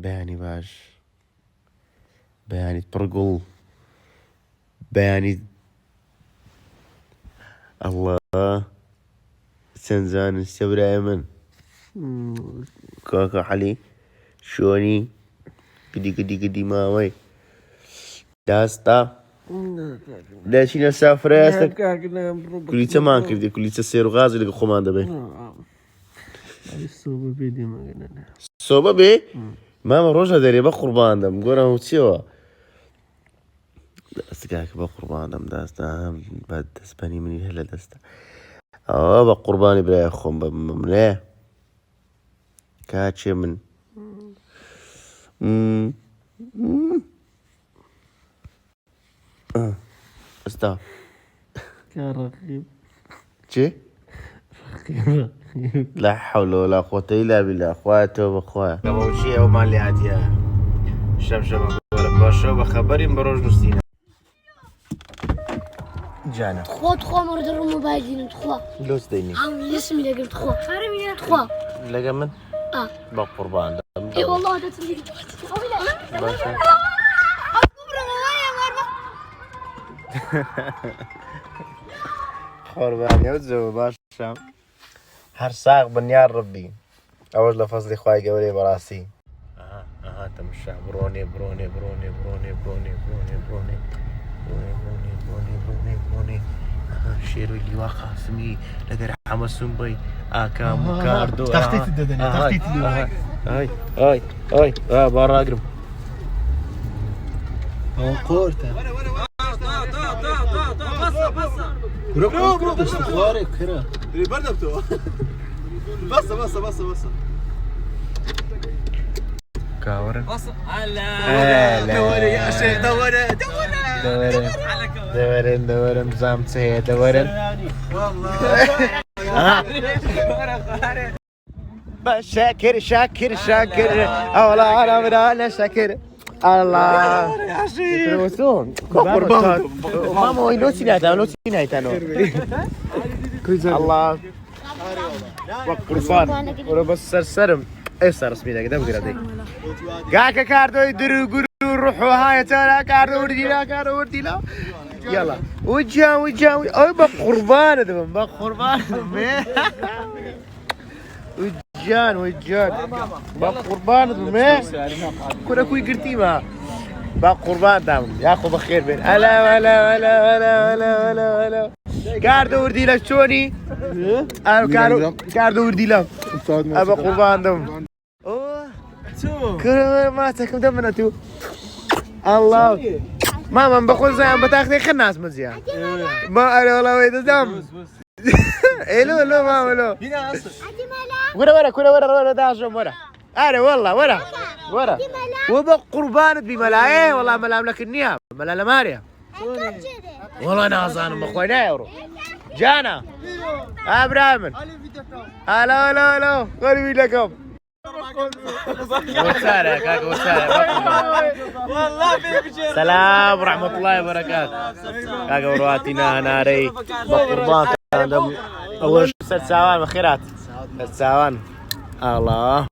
بەیانی باش بەیانیت پڕگوڵ بەیانیت ئەڵڵا چەند زانستیە برایە من کاکە حەلی شۆنی گدی ماوەی داستا دەچینە سافرە ئێستا کولیچەمان کردی کولیچە سێر و غازی لەگە خۆمان دەبێت سۆبە بێ مامە ڕۆژە دەرێ بە قوربان دەم گۆرە چیەوە دەستگاکە بە قوربان دەم داستا بە دەستبەنی منی هەر لە دەستە ئەوە بە قوربانی برایە خۆم بە منێ کاچێ من ئەستا چێ؟ لا حول ولا قوة إلا بالله خواتو بخواه كموشي أو مالي عادية شمشم باشا بخبرين بروج نستينا جانا تخوا مرد الموبايلين تخوا لوس ديني اسمي لقم تخوا لقم من؟ بقربان اي والله هذا تسليك باشا قربان يوزو باشا هر ساق بنيار ربي أول لفظلي خواي قولي براسي تمشى بروني شيرو اللي واقع سمي لقى حمسون بي كام كاردو تخطيط الدنيا تخطيط الدنيا هاي برا اقرب قورته بس خوارك كرا برده بتو بس كاورن بص على دوري يا شيخ دورن زامتي دورن شاكر اولا انا بدانا شاكر الله يا شيخ وسون قربان ماما وين لو تينايتانو الله قرفان ولا بس سرسرم ايسر اسمي ده كده بدي قاكا كاردو يدرو روحوا هاي ترى كاردو ورديلا يلا وجا اي بقربان ده بقربان وجان بقربان ده كنا كوي قرتي ما بقربان دام ياخذ بخير بين هلا كاردو ورديلا شوني كاردو ورديلا ابا قربان دم كل ما تكم دمنا تو الله ماما بقول زي ما بتاخذي خل الناس مزيان ما انا والله ويد دم الو ماما الو ورا داجم ورا انا والله ورا وبق قربان بملايه والله ملام لك النياب ملا ماريا والله انا اظن اخوينا يورو جانا ابراهيم هلا قولي لكم وسهلا كاكا وسهلا والله في سلام ورحمة الله وبركاته كاكا ورواتينا ناري بقربان كان أول 6 ساعات خيرات 6 ساعات الله